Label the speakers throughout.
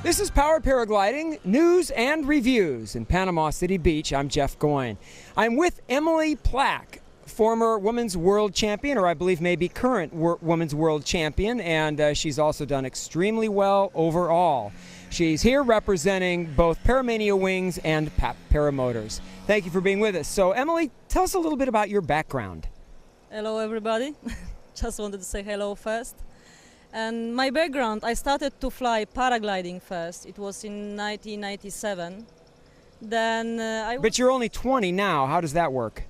Speaker 1: This is Power Paragliding, news and reviews in Panama City Beach. I'm Jeff Goyne. I'm with Emilia Plak, former women's world champion, or I believe maybe current women's world champion, and she's also done extremely well overall. She's here representing both Paramania Wings and Paramotors. Thank you for being with us. So Emilia, tell us a little bit about your background.
Speaker 2: Hello everybody. Just wanted to say hello first. And my background, I started to fly paragliding first. It was in 1997. Then
Speaker 1: But you're only 20 now. How does that work?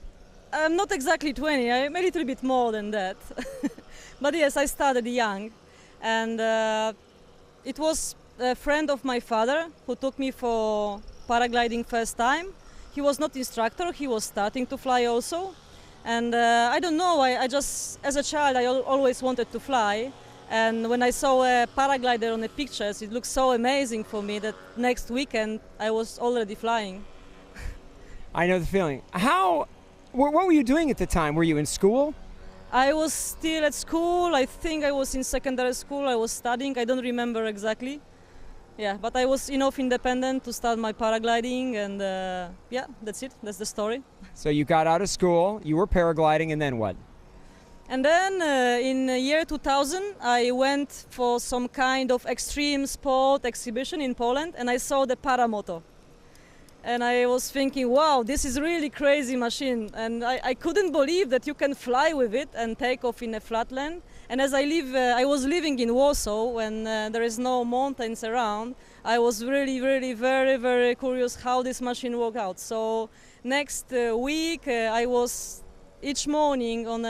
Speaker 2: I'm not exactly 20. I'm a little bit more than that. But yes, I started young. And it was a friend of my father who took me for paragliding first time. He was not instructor. He was starting to fly also. And I don't know, I just, as a child, I always wanted to fly. And when I saw a paraglider on the pictures, it looked so amazing for me that next weekend I was already flying.
Speaker 1: I know the feeling. What were you doing at the time? Were you in school?
Speaker 2: I was still at school. I think I was in secondary school. I was studying. I don't remember exactly. Yeah, but I was enough independent to start my paragliding, and yeah, that's it. That's the story.
Speaker 1: So you got out of school, you were paragliding, and then what?
Speaker 2: And then in the year 2000, I went for some kind of extreme sport exhibition in Poland, and I saw the Paramotor. And I was thinking, wow, this is really crazy machine. And I couldn't believe that you can fly with it and take off in a flat land. And as I was living in Warsaw when there is no mountains around, I was really, really very, very curious how this machine worked out. So next week, I was each morning on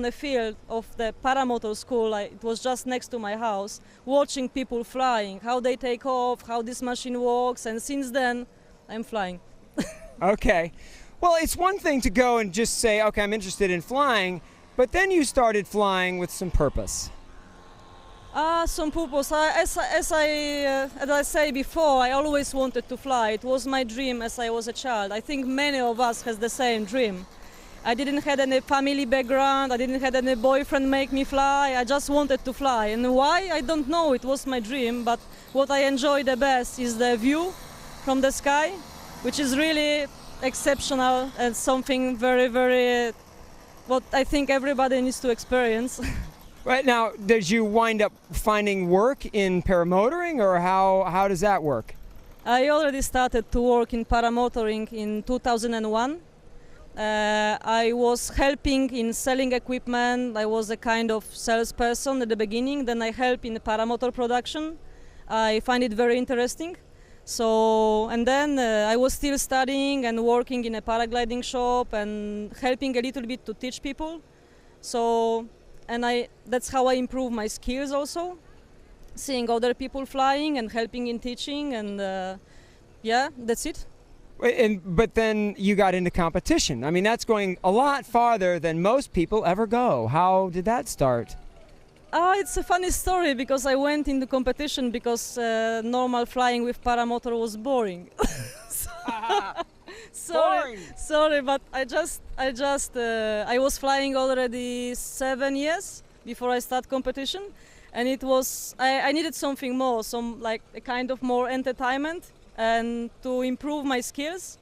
Speaker 2: a field of the paramotor school. It was just next to my house, watching people flying, how they take off, how this machine works, and since then I'm flying.
Speaker 1: Okay. Well, it's one thing to go and just say, okay, I'm interested in flying, but then you started flying with some purpose.
Speaker 2: Some purpose. As I say before, I always wanted to fly. It was my dream as I was a child. I think many of us has the same dream. I didn't have any family background, I didn't have any boyfriend make me fly, I just wanted to fly. And why? I don't know, it was my dream, but what I enjoy the best is the view from the sky, which is really exceptional and something very, very, what I think everybody needs to experience.
Speaker 1: Right now, did you wind up finding work in paramotoring, or how does that work?
Speaker 2: I already started to work in paramotoring in 2001. I was helping in selling equipment. I was a kind of salesperson at the beginning. Then I helped in the paramotor production. I find it very interesting. So, and then I was still studying and working in a paragliding shop and helping a little bit to teach people. So, and that's how I improve my skills also, seeing other people flying and helping in teaching, and yeah, that's it.
Speaker 1: But then you got into competition. I mean, that's going a lot farther than most people ever go. How did that start?
Speaker 2: It's a funny story because I went into competition because normal flying with paramotor was boring. Sorry, but I was flying already 7 years before I start competition, and it was I needed something more, like a kind of more entertainment and to improve my skills.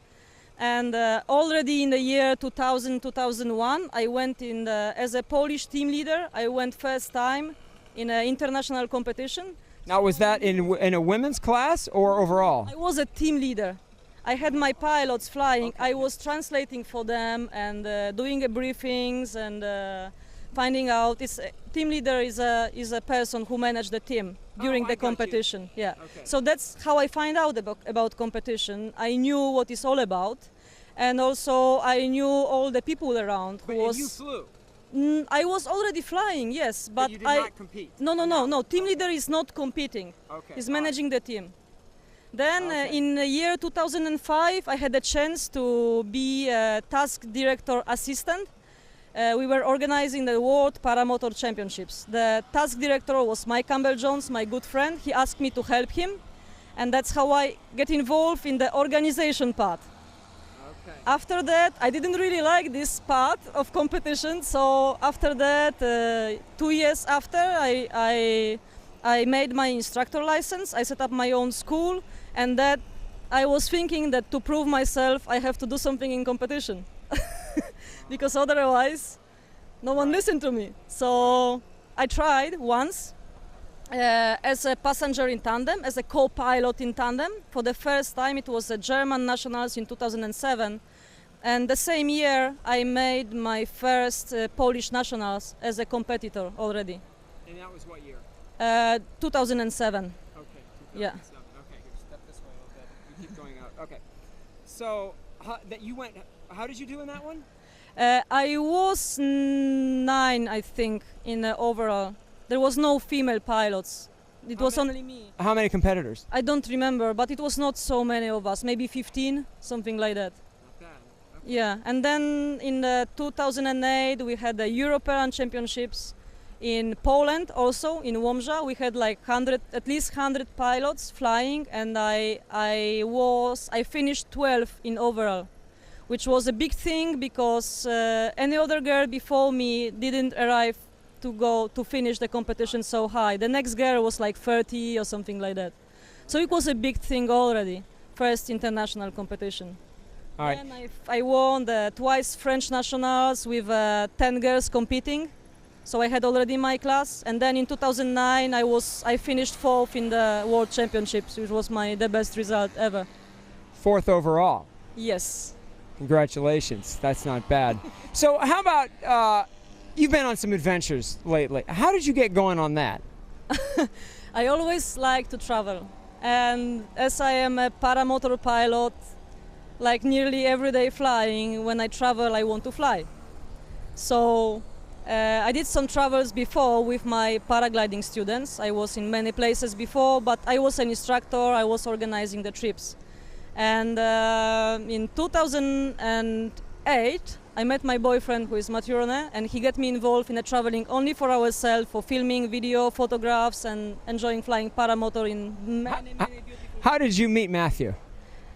Speaker 2: And already in the year 2000-2001, I went as a Polish team leader. I went first time in an international competition.
Speaker 1: Now, was that in a women's class or overall?
Speaker 2: I was a team leader. I had my pilots flying. Okay. I was translating for them and doing briefings and finding out. Team leader is a person who manages the team during the competition. Yeah. Okay. So that's how I find out about competition. I knew what it's all about, and also I knew all the people around.
Speaker 1: You flew?
Speaker 2: I was already flying, yes, but
Speaker 1: you did not compete?
Speaker 2: No. Team leader is not competing.
Speaker 1: Okay.
Speaker 2: He's managing the team. Then in the year 2005, I had a chance to be a task director assistant. We were organizing the World Paramotor Championships. The task director was Mike Campbell-Jones, my good friend. He asked me to help him, and that's how I get involved in the organization part. Okay. After that, I didn't really like this part of competition, so after that, 2 years after, I I made my instructor license, I set up my own school, and that I was thinking that to prove myself I have to do something in competition. Because otherwise no one listened to me. So I tried once as a passenger in tandem, as a co-pilot in tandem. For the first time it was a German nationals in 2007. And the same year I made my first Polish nationals as a competitor already.
Speaker 1: And that was what year?
Speaker 2: 2007.
Speaker 1: Okay.
Speaker 2: Yeah.
Speaker 1: Okay, here, step this way a little bit. You keep going out. Okay. So how did you do in that one?
Speaker 2: I was 9, I think, in overall. There was no female pilots. It was only me.
Speaker 1: How many competitors?
Speaker 2: I don't remember, but it was not so many of us. Maybe 15, something like that.
Speaker 1: Not bad. Okay.
Speaker 2: Yeah, and then in 2008 we had the European Championships in Poland, also in Łomża. We had like at least 100 pilots flying, and I finished 12th in overall, which was a big thing because any other girl before me didn't arrive to finish the competition so high. The next girl was like 30 or something like that. So it was a big thing already, first international competition.
Speaker 1: All right.
Speaker 2: And I won the twice French nationals with 10 girls competing. So I had already my class. And then in 2009 I finished 4th in the World Championships, which was the best result ever.
Speaker 1: 4th overall.
Speaker 2: Yes.
Speaker 1: Congratulations. That's not bad. So how about, you've been on some adventures lately. How did you get going on that?
Speaker 2: I always like to travel. And as I am a paramotor pilot, like nearly every day flying, when I travel, I want to fly. So I did some travels before with my paragliding students. I was in many places before, but I was an instructor, I was organizing the trips. And in 2008, I met my boyfriend, who is Mathieu Rouanet, and he got me involved in the traveling only for ourselves, for filming, video, photographs, and enjoying flying paramotor in many beautiful.
Speaker 1: How did you meet Mathieu?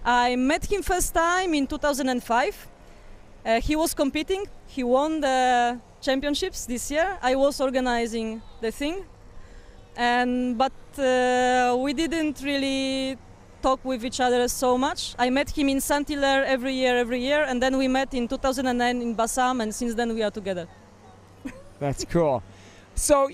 Speaker 2: I met him first time in 2005. He was competing. He won the championships this year. I was organizing the thing, but we didn't really talk with each other so much. I met him in Saint-Hilaire every year, and then we met in 2009 in Bassam, and since then we are together.
Speaker 1: That's cool. So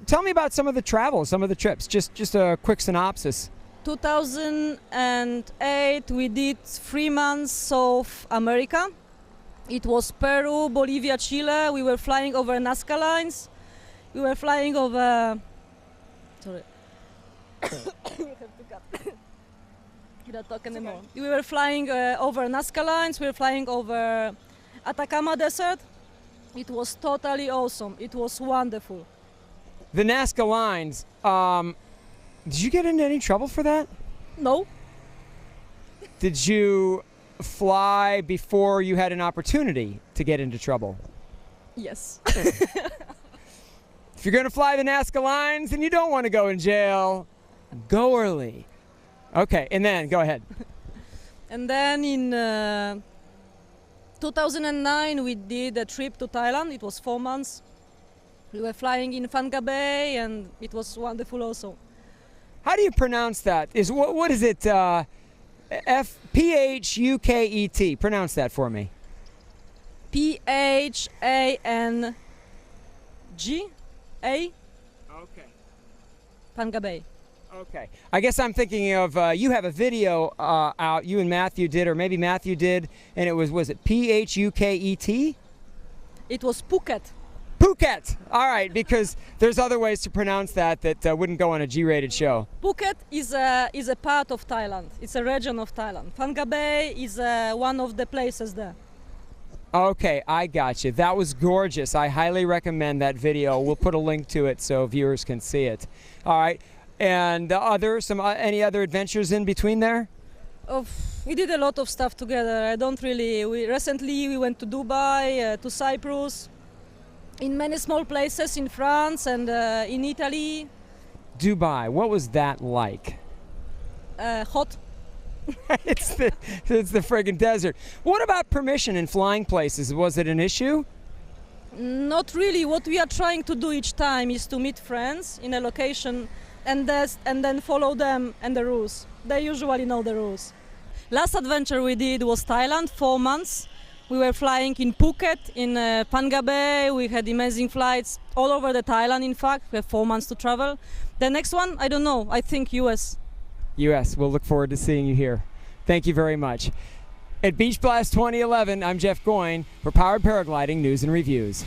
Speaker 1: tell me about some of the travels, some of the trips, just a quick synopsis.
Speaker 2: 2008 we did 3 months of America. It was Peru, Bolivia, Chile. We were flying over Nazca lines. We were flying over... Sorry. Cannot talk anymore. Okay. We were flying over Nazca lines. We were flying over Atacama Desert. It was totally awesome. It was wonderful.
Speaker 1: The Nazca lines, did you get into any trouble for that?
Speaker 2: No.
Speaker 1: Did you fly before you had an opportunity to get into trouble?
Speaker 2: Yes.
Speaker 1: If you're going to fly the Nazca lines and you don't want to go in jail, go early. Okay, and then go ahead.
Speaker 2: And then in 2009 we did a trip to Thailand. It was 4 months. We were flying in Phang Bay, and it was wonderful also.
Speaker 1: How do you pronounce that? What is it? Phuket. Pronounce that for me.
Speaker 2: Phanga.
Speaker 1: Okay.
Speaker 2: Phang Bay.
Speaker 1: Okay. I guess I'm thinking of you have a video out you and Mathieu did, or maybe Mathieu did, and it was it Phuket?
Speaker 2: It was Phuket.
Speaker 1: Phuket. All right, because there's other ways to pronounce that wouldn't go on a G-rated show.
Speaker 2: Phuket is a part of Thailand. It's a region of Thailand. Phang Bay is one of the places there.
Speaker 1: Okay, I got you. That was gorgeous. I highly recommend that video. We'll put a link to it so viewers can see it. All right. And any other adventures in between there?
Speaker 2: We did a lot of stuff together. Recently we went to Dubai, to Cyprus, in many small places in France and in Italy.
Speaker 1: Dubai, what was that like?
Speaker 2: Hot.
Speaker 1: It's the friggin' desert. What about permission in flying places? Was it an issue?
Speaker 2: Not really. What we are trying to do each time is to meet friends in a location and then follow them and the rules. They usually know the rules. Last adventure we did was Thailand, 4 months. We were flying in Phuket, in Phang Bay. We had amazing flights all over the Thailand, in fact. We have 4 months to travel. The next one, I don't know. I think US.
Speaker 1: US. We'll look forward to seeing you here. Thank you very much. At Beach Blast 2011, I'm Jeff Goyne for Powered Paragliding News and Reviews.